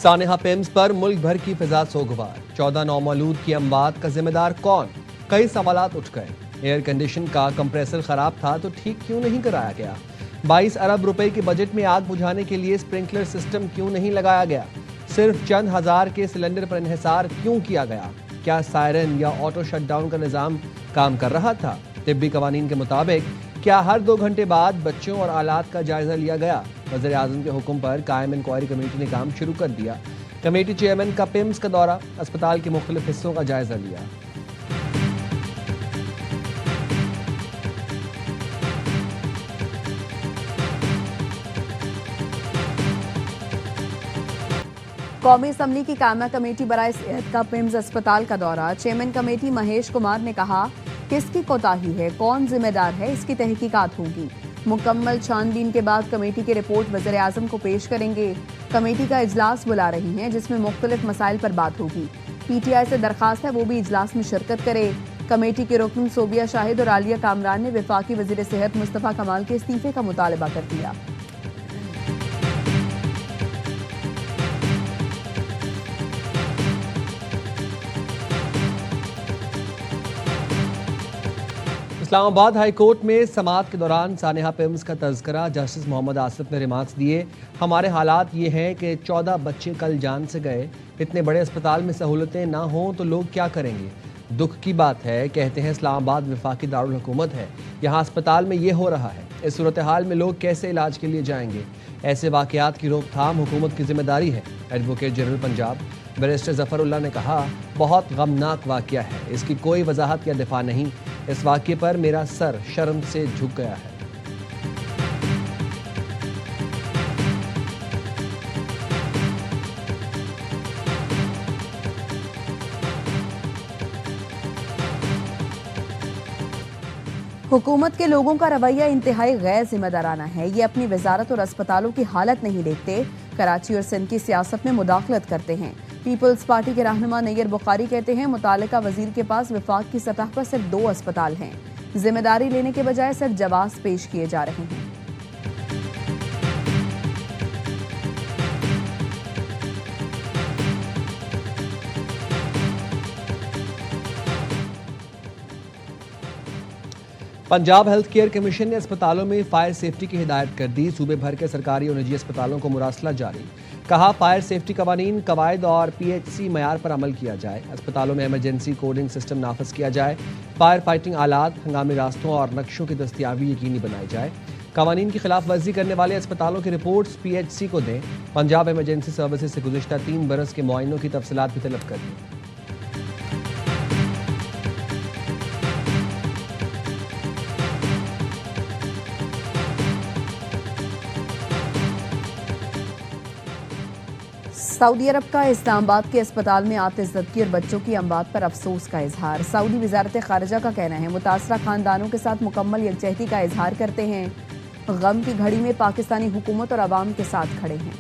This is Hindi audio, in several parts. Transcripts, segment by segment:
सानेहा पिम्स पर मुल्क भर की फिजा सोगवार। 14 नौमौलूद की अमवात का जिम्मेदार कौन? कई सवालात उठ गए। एयर कंडीशन का कंप्रेसर खराब था तो ठीक क्यों नहीं कराया गया? 22 अरब रुपए के बजट में आग बुझाने के लिए स्प्रिंकलर सिस्टम क्यों नहीं लगाया गया? सिर्फ चंद हजार के सिलेंडर पर इन्हिसार क्यों किया गया? क्या सायरन या ऑटो शटडाउन का निज़ाम काम कर रहा था? तिब्बी कवानीन के मुताबिक क्या हर 2 घंटे बाद बच्चों और आलात का जायजा लिया गया? वज़ीर आज़म के हुक्म पर कायम इंक्वायरी कमेटी ने काम शुरू कर दिया। कमेटी चेयरमैन का पिम्स का दौरा, अस्पताल के मुख्तलिफ हिस्सों का जायजा लिया। कौमी असम्बली की कायमा कमेटी बराए सेहत का पिम्स अस्पताल का दौरा। चेयरमैन कमेटी महेश कुमार ने कहा, किसकी कोताही है, कौन जिम्मेदार है, इसकी तहकीकात होगी। मुकम्मल छानबीन के बाद कमेटी की रिपोर्ट वज़ीर आज़म को पेश करेंगे। कमेटी का इजलास बुला रही हैं जिसमें मुख्तलिफ मसाइल पर बात होगी। PTI से दरखास्त है वो भी इजलास में शिरकत करे। कमेटी के रुकन सोबिया शाहिद और आलिया कामरान ने वफाकी वज़ीर सेहत मुस्तफ़ा कमाल के इस्तीफे का मुतालबा कर दिया। इस्लामाबाद हाई कोर्ट में समाअत के दौरान सानेहा पिम्स का तज़किरा। जस्टिस मोहम्मद आसिफ ने रिमार्क्स दिए, हमारे हालात ये हैं कि 14 बच्चे कल जान से गए। इतने बड़े अस्पताल में सहूलतें ना हों तो लोग क्या करेंगे? दुख की बात है, कहते हैं इस्लामाबाद वफाकी दारुल हुकूमत है, यहाँ अस्पताल में ये हो रहा है। इस सूरत हाल में लोग कैसे इलाज के लिए जाएंगे? ऐसे वाक़यात की रोकथाम हुकूमत की जिम्मेदारी है। Advocate general Punjab barrister Zafarullah ने कहा, बहुत गमनाक वाक़या है, इसकी कोई वजाहत या दिफा नहीं। इस वाक़ये पर मेरा सर शर्म से झुक गया है। हुकूमत के लोगों का रवैया इंतहाई गैर जिम्मेदाराना है। ये अपनी वजारत और अस्पतालों की हालत नहीं देखते, कराची और सिंध की सियासत में मुदाखलत करते हैं। पीपल्स पार्टी के रहनुमा नैयर बुखारी कहते हैं, मुतालिका वजीर के पास वफाक की सतह पर सिर्फ 2 अस्पताल हैं। जिम्मेदारी लेने के बजाय सिर्फ जवाब पेश किए जा रहे हैं। पंजाब हेल्थ केयर कमीशन ने अस्पतालों में फायर सेफ्टी की हिदायत कर दी। सूबे भर के सरकारी और निजी अस्पतालों को मुरासला जारी। कहा, फायर सेफ्टी कवानीन, कवायद और PHC मयार पर अमल किया जाए। अस्पतालों में इमरजेंसी कोडिंग सिस्टम नाफज किया जाए। फायर फाइटिंग आलात, हंगामी रास्तों और नक्शों की दस्तियाबी यकीनी बनाई जाए। कवानीन की खिलाफ वर्जी करने वाले अस्पतालों की रिपोर्ट्स PHC को दें। पंजाब इमरजेंसी सर्विसेज से गुज़िश्ता 3 बरस के मुआयनों की तफसीलात भी तलब कर दी। सऊदी अरब का इस्लामाबाद के अस्पताल में आतिशज़दगी और बच्चों की अमवात पर अफसोस का इजहार। सऊदी वजारत खारजा का कहना है, मुतासरा खानदानों के साथ मुकम्मल यकजहती का इजहार करते हैं। गम की घड़ी में पाकिस्तानी हुकूमत और अवाम के साथ खड़े हैं।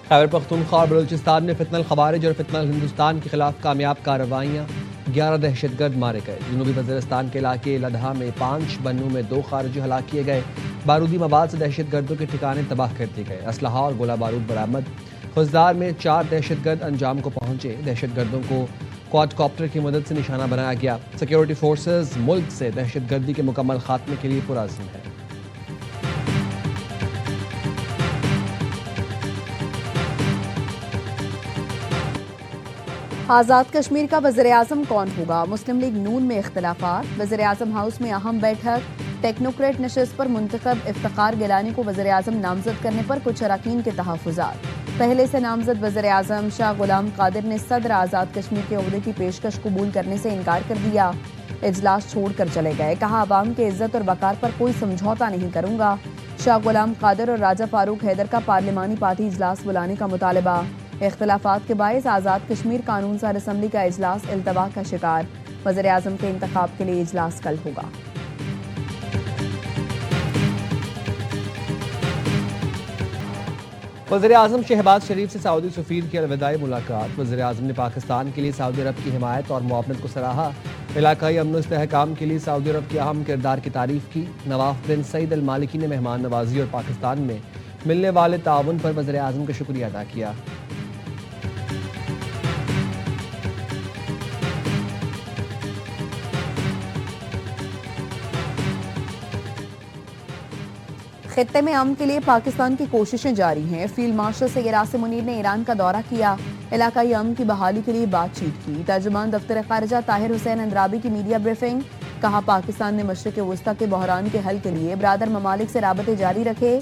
खैबर पख्तूनख्वा और बलूचिस्तान में फितनल खवारिज और फितनल हिंदुस्तान के खिलाफ कामयाब कार्रवाइयाँ। 11 दहशतगर्द मारे गए। जनूबी वज़ीरिस्तान के इलाके लदहा में 5, बन्नू में 2 खारजी हलाक किए गए। बारूदी मवाद से दहशतगर्दों के ठिकाने तबाह कर दिए गए। असलहा और गोला बारूद बरामद। खुजदार में 4 दहशतगर्द अंजाम को पहुंचे। दहशतगर्दों को क्वाडकॉप्टर की मदद से निशाना बनाया गया। सिक्योरिटी फोर्सेज मुल्क से दहशतगर्दी के मुकम्मल खात्मे के लिए पुरअज़्म है। आज़ाद कश्मीर का वज़ीर आज़म कौन होगा? मुस्लिम लीग नून में इख्तिलाफात। वज़ीर आज़म हाउस में अहम बैठक। टेक्नोक्रेट नशिस्त पर मुंतखब इफ्तिखार गिलानी को वज़ीर आज़म नामजद करने पर कुछ अरकान के तहफ़्फ़ुज़ात। पहले से नामजद वज़ीर आज़म शाह गुलाम कादिर ने सदर आज़ाद कश्मीर के ओहदे की पेशकश कबूल करने से इनकार कर दिया। इजलास छोड़कर चले गए। कहा, अवाम के इज्जत और वकार पर कोई समझौता नहीं करूंगा। शाह गुलाम कादिर और राजा फारूक हैदर का पार्लिमानी पार्टी इजलास बुलाने का मुतालबा। इख्तिलाफात के बायस आज़ाद कश्मीर कानून साज असम्बली का इजलास इल्तवा का शिकार। वज़ीर आज़म के इंतखाब के लिए इजलास कल होगा। वज़ीर आज़म शहबाज शरीफ से सऊदी सफ़ीर की अलविदाई मुलाकात। वज़ीर आज़म ने पाकिस्तान के लिए सऊदी अरब की हिमायत और मुआवनत को सराहा। इलाकाई अमन इस्तेहकाम के लिए सऊदी अरब के अहम किरदार की तारीफ की। नवाफ बिन सईद अल मालिकी ने मेहमान नवाजी और पाकिस्तान में मिलने वाले ताउन पर वज़ीर आज़म का शुक्रिया अदा किया। खित्ते में अमन के लिए पाकिस्तान की कोशिशें जारी हैं। फील्ड मार्शल सैयद आसिम मुनीर ने ईरान का दौरा किया, इलाकाई अमन की बहाली के लिए बातचीत की। तर्जुमान दफ्तर खारिजा ताहिर हुसैन अंद्राबी की मीडिया ब्रीफिंग। कहा, पाकिस्तान ने मशरिक़ वस्ता के बहरान के हल के लिए ब्रादर ममालिक से राबते जारी रखे।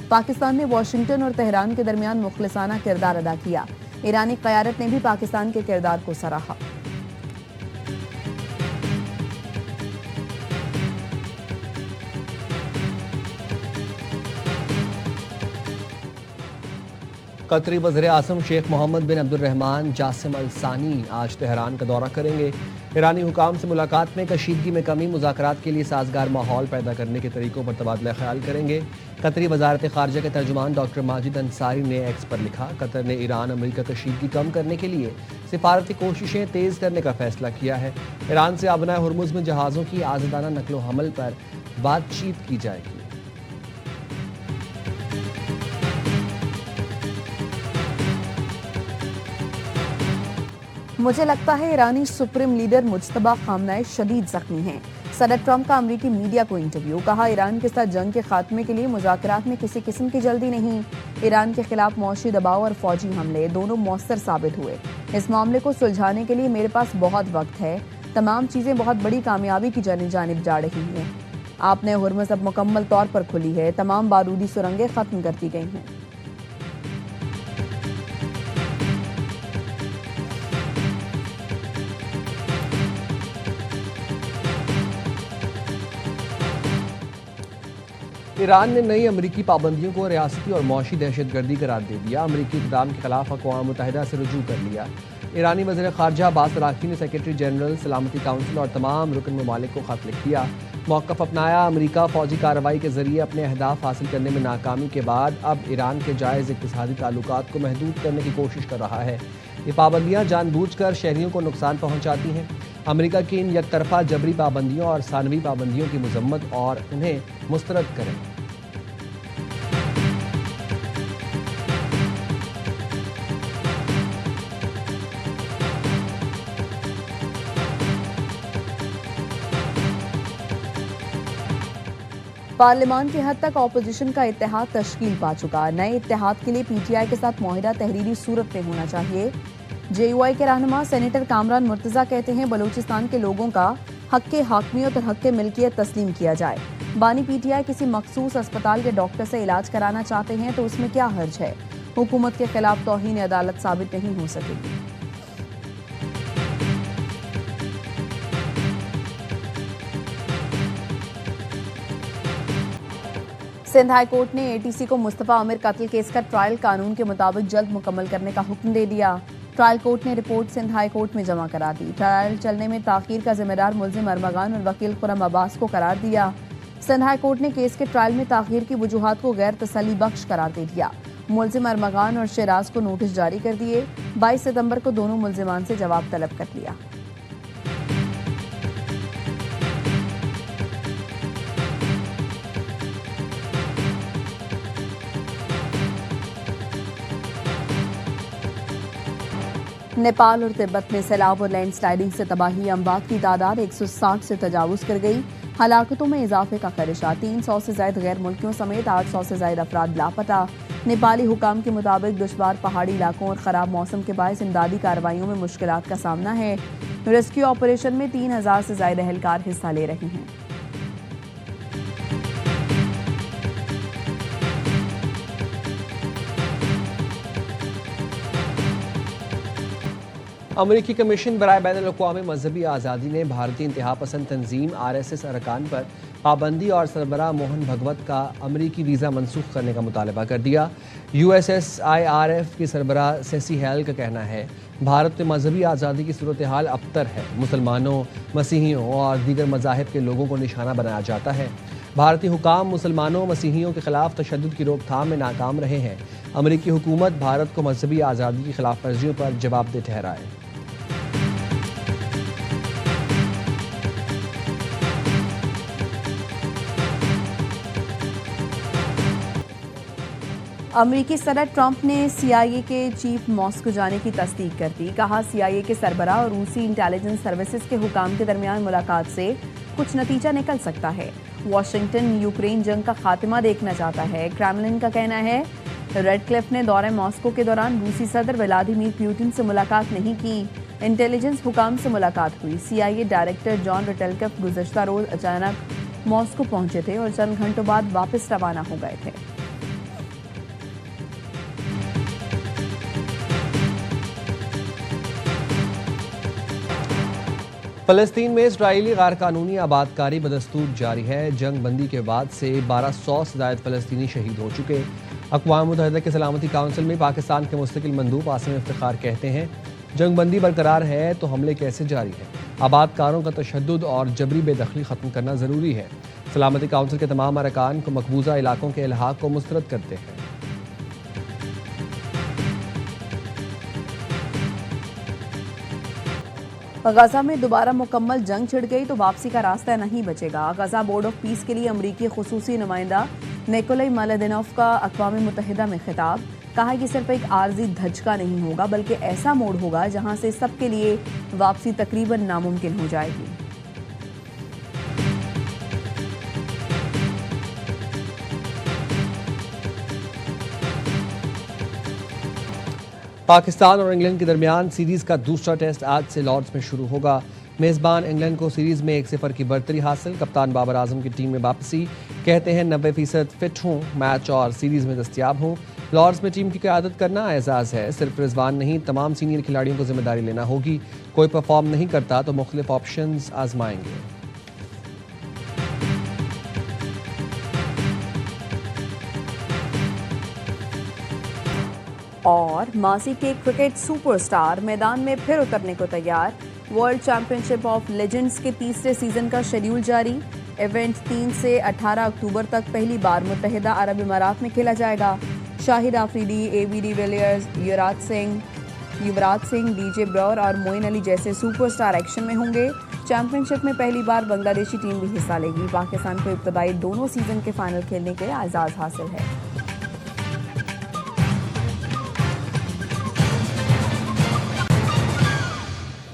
पाकिस्तान ने वाशिंगटन और तेहरान के दरमियान मुखलिसाना किरदार अदा किया। ईरानी क़यादत ने भी पाकिस्तान के किरदार को सराहा। कतरी वज़ीर आज़म शेख मोहम्मद बिन अब्दुर्रहमान जासिम अल सानी आज तेहरान का दौरा करेंगे। ईरानी हुकाम से मुलाकात में कशीदगी में कमी, मुज़ाकरात के लिए साजगार माहौल पैदा करने के तरीकों पर तबादला ख्याल करेंगे। कतरी वज़ारत ख़ारिजा के तर्जुमान डॉक्टर माजिद अंसारी ने एक्स पर लिखा, कतर ने ईरान अमरीका कशीदगी कम करने के लिए सिफारती कोशिशें तेज़ करने का फैसला किया है। ईरान से आबनाए हुर्मुज़ में जहाज़ों की आज़ादाना नकलो हमल पर बातचीत की जाएगी। मुझे लगता है ईरानी सुप्रीम लीडर मुज्तबा खामनाई शदीद जख्मी हैं। सदर ट्रंप का अमरीकी मीडिया को इंटरव्यू। कहा, ईरान के साथ जंग के खात्मे के लिए मुज़ाकरात में किसी किस्म की जल्दी नहीं। ईरान के खिलाफ मौशी दबाव और फौजी हमले दोनों मौसर साबित हुए। इस मामले को सुलझाने के लिए मेरे पास बहुत वक्त है। तमाम चीज़ें बहुत बड़ी कामयाबी की जानिब जा रही हैं। आपने हुर्मुज़ अब मुकम्मल तौर पर खुली है। तमाम बारूदी सुरंगें ख़त्म कर दी गई हैं। ईरान ने नई अमरीकी पाबंदियों को रियासती और मौशी दहशतगर्दी करार दे दिया। अमरीकी इक़दाम के खिलाफ अक़वाम मुत्तहिदा से रुजू कर लिया। ईरानी वज़ीर ख़ारिजा अब्बास अराग़ची ने सेक्रेटरी जनरल सलामती काउंसिल और तमाम रुकन ममालिक को ख़त लिख दिया। मौक़िफ़ अपनाया, अमरीका फ़ौजी कार्रवाई के ज़रिए अपने अहदाफ हासिल करने में नाकामी के बाद अब ईरान के जायज़ इक़्तिसादी ताल्लुकात को महदूद करने की कोशिश कर रहा है। ये पाबंदियाँ जानबूझकर शहरियों को नुकसान पहुँचाती हैं। अमरीका की इन यकतरफा जबरी पाबंदियों और सानवी पाबंदियों की मज़म्मत और उन्हें मुस्तरद करें। पार्लियामान की हद तक ऑपोजिशन का इत्तेहाद तश्कील पा चुका। नए इत्तेहाद के लिए पीटीआई के साथ मुआहिदा तहरीरी सूरत में होना चाहिए। जेयूआई के रहनुमा सेनेटर कामरान मुर्तज़ा कहते हैं, बलूचिस्तान के लोगों का हक़ हाकमियत और हक़ मिल्कियत तस्लीम किया जाए। बानी पीटीआई किसी मखसूस अस्पताल के डॉक्टर से इलाज कराना चाहते हैं तो उसमें क्या हर्ज है। हुकूमत के खिलाफ तौहीन अदालत साबित नहीं हो सकेगी। सिंध हाई कोर्ट ने एटीसी को मुस्तफा आमिर कत्ल केस का ट्रायल कानून के मुताबिक जल्द मुकम्मल करने का हुक्म दे दिया। ट्रायल कोर्ट ने रिपोर्ट सिंध हाई कोर्ट में जमा करा दी। ट्रायल चलने में ताखीर का जिम्मेदार मुल्जिम अरमगान और वकील खुरम अब्बास को करार दिया। सिंध हाई कोर्ट ने केस के ट्रायल में ताखीर की वजूहात को गैर तसल्ली बख्श करार दे दिया। मुल्जिम अरमगान और शहराज को नोटिस जारी कर दिए। 22 सितंबर को दोनों मुल्जिमान से जवाब तलब कर लिया। नेपाल और तिब्बत में सैलाब और लैंडस्लाइडिंग से तबाही, अमवात की तादाद 160 से तजावुज कर गई। हलाकतों में इजाफे का खदशा। 300 से ज्यादा गैर मुल्कियों समेत 800 से ज्यादा अफराद लापता। नेपाली हुकाम के मुताबिक दुश्वार पहाड़ी इलाकों और खराब मौसम के बायस इमदादी कार्रवाइयों में मुश्किलात का सामना है। रेस्क्यू ऑपरेशन में 3000 से ज्यादा एहलकार हिस्सा ले रहे हैं। अमरीकी कमीशन बराए बैनुल-अक़वामी मजहबी आज़ादी ने भारतीय इंतहा पसंद तंजीम RSS अरकान पर पाबंदी और सरबराह मोहन भगवत का अमरीकी वीज़ा मनसूख करने का मुतालबा कर दिया। USSIRF की सरबराह सेसी हेल का कहना है, भारत में मजहबी आज़ादी की सूरत हाल अबतर है। मुसलमानों, मसीहियों और दीगर मज़ाहिब के लोगों को निशाना बनाया जाता है। भारतीय हुकाम मुसलमानों, मसीहियों के खिलाफ तशद्दुद की रोकथाम में नाकाम रहे हैं। अमरीकी हुकूमत भारत को मजहबी आज़ादी की खिलाफ वर्जियों पर जवाबदेह ठहराए। अमेरिकी सदर ट्रंप ने CIA के चीफ मॉस्को जाने की तस्दीक कर दी। कहा CIA के सरबराह और रूसी इंटेलिजेंस सर्विसेज के हुकाम के दरमियान मुलाकात से कुछ नतीजा निकल सकता है। वॉशिंगटन यूक्रेन जंग का खात्मा देखना चाहता है। क्रेमलिन का कहना है रेडक्लिफ ने दौरे मॉस्को के दौरान रूसी सदर व्लादिमीर पुतिन से मुलाकात नहीं की। इंटेलिजेंस हुकाम से मुलाकात हुई। CIA डायरेक्टर जॉन रटेलकफ गुज़श्ता रोज अचानक मॉस्को पहुंचे थे और चंद घंटों बाद वापस रवाना हो गए थे। फलस्तीन में इजरायली गैर कानूनी आबादकारी बदस्तूर जारी है। जंग बंदी के बाद से 1200 से ज़ायद फलस्तीनी शहीद हो चुके। अक़वाम मुत्तहिदा के सलामती काउंसिल में पाकिस्तान के मुस्तकिल मंदूब आसिम इफ्तिखार कहते हैं जंग बंदी बरकरार है तो हमले कैसे जारी हैं। आबादकारों का तशद्दुद और जबरी बेदखली ख़त्म करना ज़रूरी है। सलामती काउंसिल के तमाम अरकान को मकबूजा इलाकों के इल्हाक़ को मुस्तरद करते हैं। गजा में दोबारा मुकम्मल जंग छिड़ गई तो वापसी का रास्ता नहीं बचेगा। गजा बोर्ड ऑफ पीस के लिए अमरीकी खुसूसी नुमाइंदा निकोलाई मालादिनोव का अक़वाम मुत्तहिदा में खिताब। कहा कि सिर्फ एक आर्जी धचका नहीं होगा बल्कि ऐसा मोड़ होगा जहां से सबके लिए वापसी तकरीबन नामुमकिन हो जाएगी। पाकिस्तान और इंग्लैंड के दरमियान सीरीज का दूसरा टेस्ट आज से लॉर्ड्स में शुरू होगा। मेज़बान इंग्लैंड को सीरीज में 1-0 की बढ़तरी हासिल। कप्तान बाबर आजम की टीम में वापसी। कहते हैं 90% फिट हूँ, मैच और सीरीज में दस्तयाब हूँ। लॉर्ड्स में टीम की क़यादत करना एजाज़ है। सिर्फ रिजवान नहीं, तमाम सीनियर खिलाड़ियों को जिम्मेदारी लेना होगी। कोई परफॉर्म नहीं करता तो मुख्तलिफ ऑप्शंस आजमाएंगे। और मासी के क्रिकेट सुपरस्टार मैदान में फिर उतरने को तैयार। वर्ल्ड चैंपियनशिप ऑफ लेजेंड्स के तीसरे सीजन का शेड्यूल जारी। इवेंट 3 से 18 अक्टूबर तक पहली बार मुत्तहिदा अरब इमारात में खेला जाएगा। Shahid Afridi, AB de Villiers, Yuvraj Singh, DJ ब्रॉर और मोइन अली जैसे सुपरस्टार एक्शन में होंगे। चैंपियनशिप में पहली बार बांग्लादेशी टीम भी हिस्सा लेगी। पाकिस्तान को इब्तदाई दोनों सीजन के फाइनल खेलने के एजाज़ हासिल है।